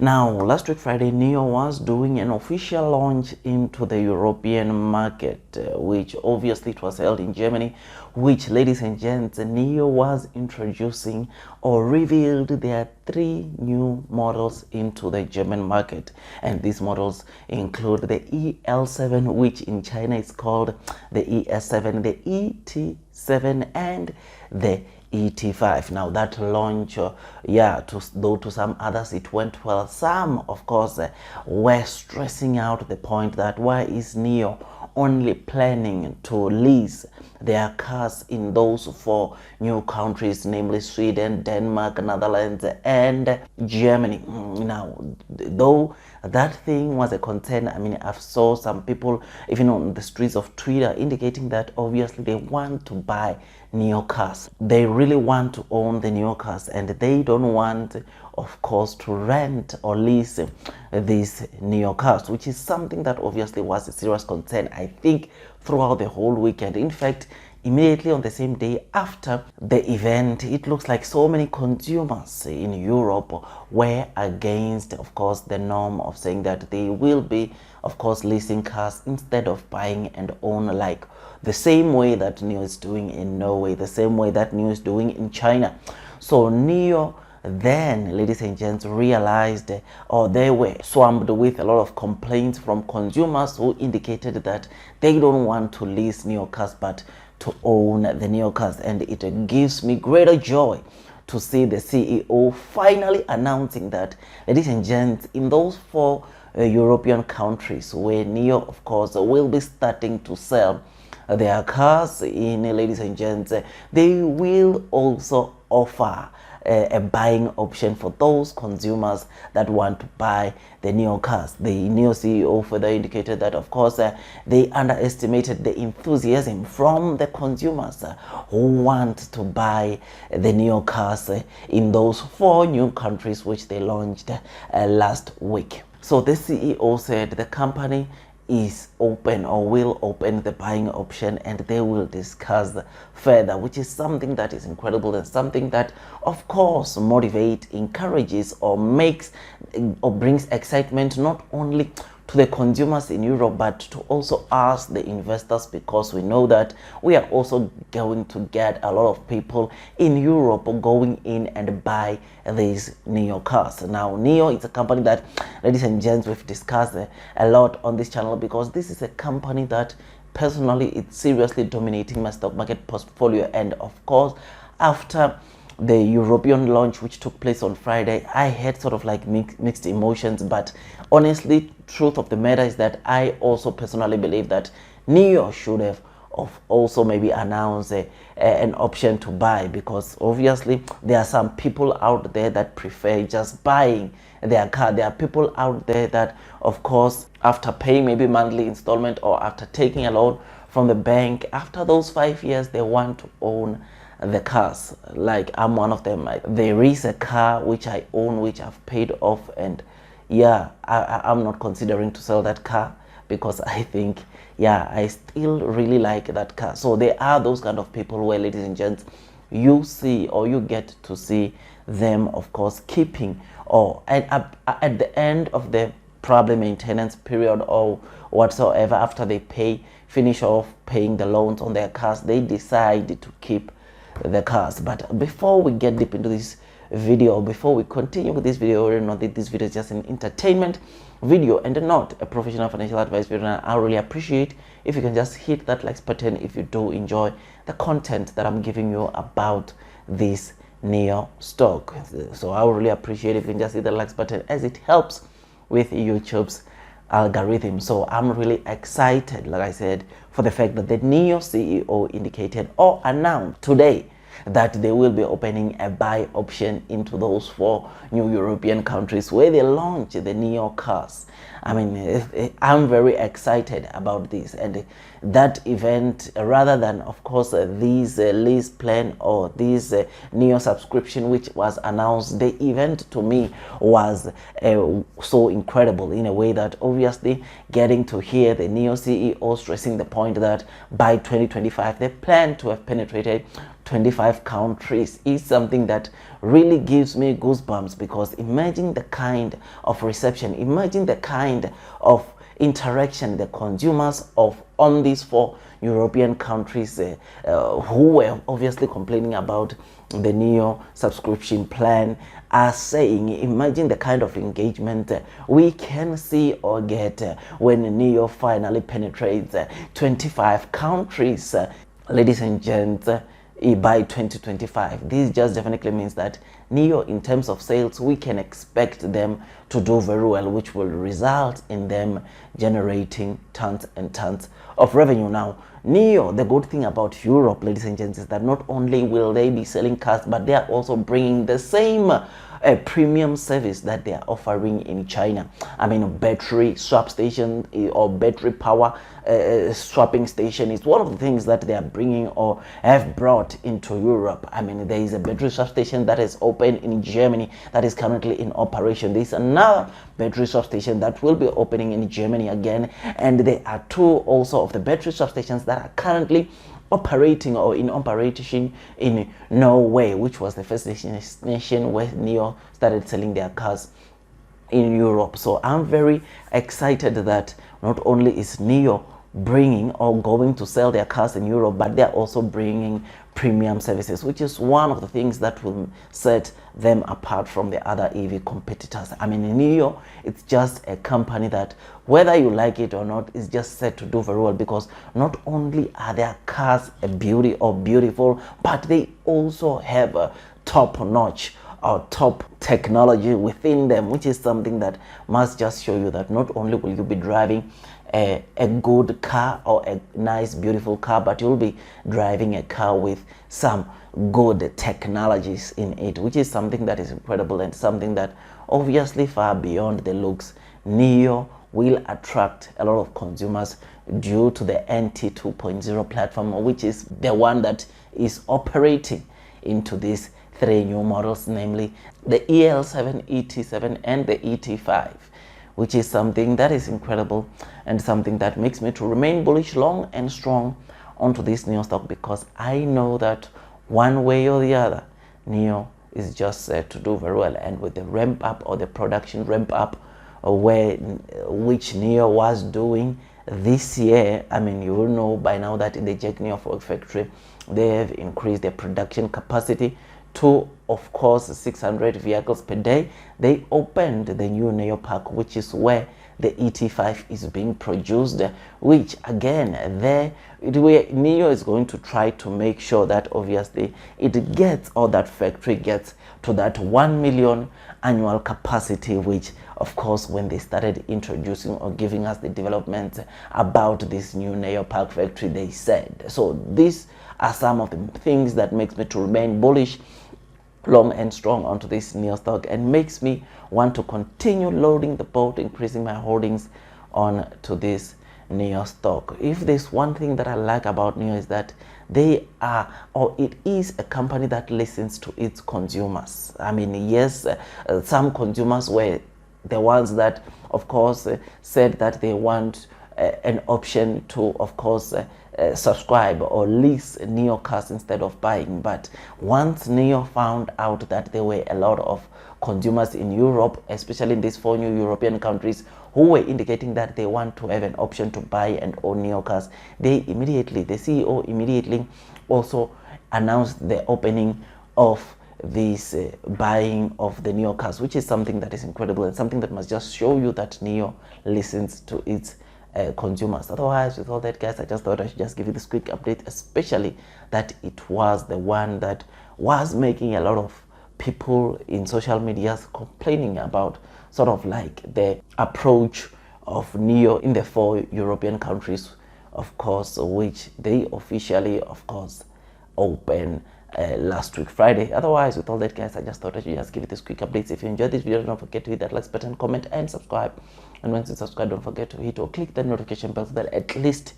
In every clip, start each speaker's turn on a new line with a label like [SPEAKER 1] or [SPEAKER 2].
[SPEAKER 1] Now, last week Friday, Nio was doing an official launch into the European market, which obviously it was held in Germany, which, ladies and gents, Nio was introducing or revealed their 3 new models into the German market. And these models include the EL7, which in China is called the ES7, the ET7, and the ET5. Now that launch, though to some others it went well, some of course were stressing out the point that why is Nio only planning to lease their cars in those 4 new countries, namely Sweden, Denmark, Netherlands, and Germany. Now, though that thing was a concern, I mean, I've saw some people even on the streets of Twitter indicating that obviously they want to buy Nio cars. They really want to own the Nio cars, and they don't want, of course, to rent or lease these Nio cars, which is something that obviously was a serious concern, I think, throughout the whole weekend. In fact, immediately on the same day after the event, it looks like so many consumers in Europe were against, of course, the norm of saying that they will be, of course, leasing cars instead of buying and own, like the same way that Nio is doing in Norway, the same way that Nio is doing in China. So Nio then, ladies and gents, realized, or they were swamped with a lot of complaints from consumers who indicated that they don't want to lease Nio cars but to own the Nio cars. And it gives me greater joy to see the CEO finally announcing that, ladies and gents, in those 4 European countries where Nio, of course, will be starting to sell their cars in, ladies and gents, they will also offer a buying option for those consumers that want to buy the Nio cars. The Nio CEO further indicated that, of course, they underestimated the enthusiasm from the consumers who want to buy the Nio cars in those 4 new countries which they launched last week. So the CEO said the company is open or will open the buying option, and they will discuss further, which is something that is incredible and something that, of course, motivates, encourages, or makes or brings excitement not only to the consumers in Europe but to also us, the investors, because we know that we are also going to get a lot of people in Europe going in and buy these Nio cars. Now, Nio is a company that, ladies and gents, we've discussed a lot on this channel, because this is a company that personally it's seriously dominating my stock market portfolio. And of course, after the European launch, which took place on Friday, I had sort of like mixed emotions. But honestly, truth of the matter is that I also personally believe that Nio should have also maybe announced an option to buy, because obviously there are some people out there that prefer just buying their car. There are people out there that, of course, after paying maybe monthly installment or after taking a loan from the bank, after those 5 years, they want to own the cars. Like, I'm one of them. There is a car which I own, which I've paid off, and I'm not considering to sell that car, because I think I still really like that car. So there are those kind of people where, ladies and gents, you see, or you get to see them, of course, keeping, and at the end of the probably maintenance period or whatsoever, after they finish off paying the loans on their cars, they decide to keep the cars. But before we get deep into this video, before we continue with this video, already know that this video is just an entertainment video and not a professional financial advice video. And I really appreciate if you can just hit that like button if you do enjoy the content that I'm giving you about this Nio stock. So I would really appreciate if you can just hit the like button, as it helps with YouTube's algorithm. So I'm really excited, like I said, for the fact that the Nio CEO indicated or announced today that they will be opening a buy option into those 4 new European countries where they launch the Nio cars. I mean, I'm very excited about this, and that event, rather than, of course, this lease plan or this Nio subscription which was announced, the event to me was so incredible, in a way that obviously getting to hear the Nio CEO stressing the point that by 2025 they plan to have penetrated 25 countries is something that really gives me goosebumps, because imagine the kind of reception, imagine the kind of interaction the consumers of on these 4 European countries who were obviously complaining about the Nio subscription plan are saying. Imagine the kind of engagement we can see or get when Nio finally penetrates 25 countries. Ladies and gents, by 2025. This just definitely means that Nio, in terms of sales, we can expect them to do very well, which will result in them generating tons and tons of revenue. Now, Nio, the good thing about Europe, ladies and gents, is that not only will they be selling cars, but they are also bringing the same premium service that they are offering in China. I mean, battery swap station or battery power swapping station is one of the things that they are bringing or have brought into Europe. I mean, there is a battery swap station that is open in Germany that is currently in operation. There is another battery swap station that will be opening in Germany again, and there are 2 also of the battery swap stations that are currently operating or in operation in Norway, which was the first nation where Nio started selling their cars in Europe. So I'm very excited that not only is Nio bringing or going to sell their cars in Europe, but they're also bringing premium services, which is one of the things that will set them apart from the other EV competitors. I mean, Nio, it's just a company that, whether you like it or not, is just set to do very well, because not only are their cars a beauty or beautiful, but they also have a top-notch or top technology within them, which is something that must just show you that not only will you be driving a good car or a nice beautiful car, but you'll be driving a car with some good technologies in it, which is something that is incredible and something that obviously far beyond the looks. Nio will attract a lot of consumers due to the NT 2.0 platform, which is the one that is operating into these 3 new models, namely the EL7, ET7 and the ET5, which is something that is incredible and something that makes me to remain bullish, long and strong onto this Nio stock, because I know that one way or the other, Nio is just set to do very well. And with the ramp up or the production ramp up which Nio was doing this year, I mean, you will know by now that in the Jack Nio factory, they have increased their production capacity to, of course, 600 vehicles per day. They opened the new Nio Park, which is where the ET5 is being produced, which again, Nio is going to try to make sure that obviously it gets, or that factory gets to that 1 million annual capacity, which of course when they started introducing or giving us the developments about this new Nio Park factory, they said. So these are some of the things that makes me to remain bullish, long and strong onto this Nio stock, and makes me want to continue loading the boat, increasing my holdings on to this Nio stock. If there's one thing that I like about Nio, is that they are, or it is a company that listens to its consumers. I mean, yes, some consumers were the ones that, of course, said that they want an option to, of course, subscribe or lease Nio cars instead of buying. But once Nio found out that there were a lot of consumers in Europe, especially in these 4 new European countries, who were indicating that they want to have an option to buy and own Nio cars, the CEO immediately also announced the opening of this buying of the Nio cars, which is something that is incredible and something that must just show you that Nio listens to its consumers. Otherwise, with all that, guys, I just thought I should just give you this quick update, especially that it was the one that was making a lot of people in social media complaining about sort of like the approach of Nio in the 4 European countries, of course, which they officially, of course, opened last week Friday. Otherwise, with all that, guys, I just thought I should just give you this quick updates. If you enjoyed this video, don't forget to hit that like button, comment and subscribe. And once you subscribe, don't forget to hit or click the notification bell so that at least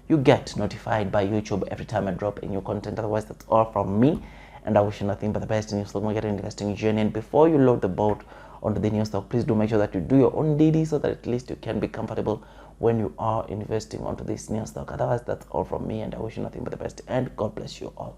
[SPEAKER 1] you get notified by YouTube every time I drop a new content. Otherwise, that's all from me, and I wish you nothing but the best in your stock market investing journey. And before you load the boat onto the Nio stock, please do make sure that you do your own DD so that at least you can be comfortable when you are investing onto this Nio stock. Otherwise, that's all from me, and I wish you nothing but the best, and God bless you all.